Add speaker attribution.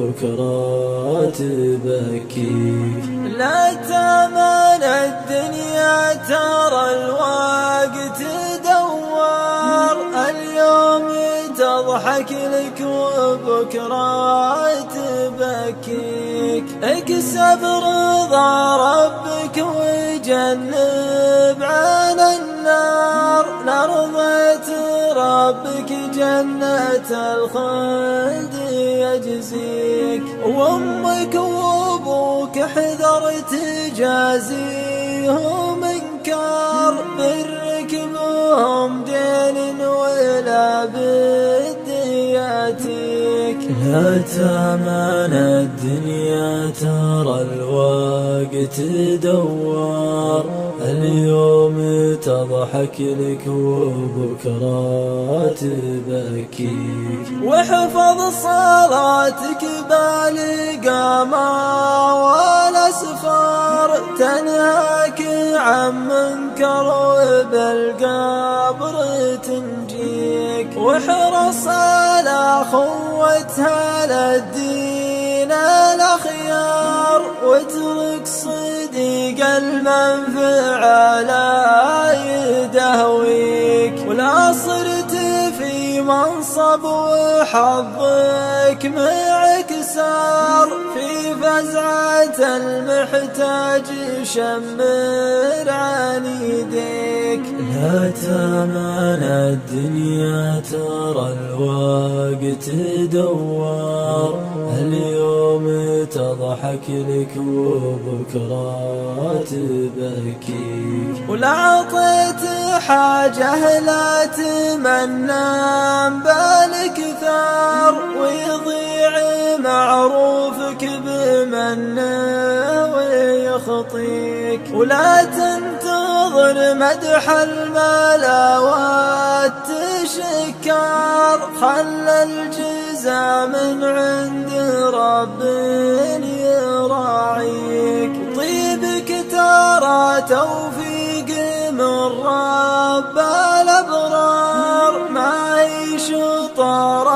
Speaker 1: بكرة تبكيك.
Speaker 2: لا تامن الدنيا ترى الوقت دوار، اليوم تضحك لك وبكرة تبكيك. اكسب رضا ربك وجنب عن النار، لرضيت ربك جنة الخلد يجزيك. وامك وابوك حذر تجازيهم انكار، برك بهم دين ولا بد ياتيك.
Speaker 1: لا تامن الدنيا ترى الوقت دوار، اليوم تضحك لك وبكرة تبكيك.
Speaker 2: واحفظ صلاتك بالقامة والأسفار، تنهاك عن منكر وبالقبر تنجيك. واحرص على خوتها للدين الأخيار، واترك صديق المنفعة لا يدهويك. ولا صرت في منصب وحظك معك سار، في فزعة المحتاج شمر عن يديك.
Speaker 1: لا تامن الدنيا ترى الوقت دوار، اليوم تضحك لك وبكرة تبكيك.
Speaker 2: ولا عطيت حاجة لا تمنى بالك ثار، ويضيع معروفك بمن ويخطيك. ولا تنتظر مدح الملاوات تشكار، خل الجزاء من عند رب يراعيك. طيبك ترى توفيق من رب الأبرار، ما يشطر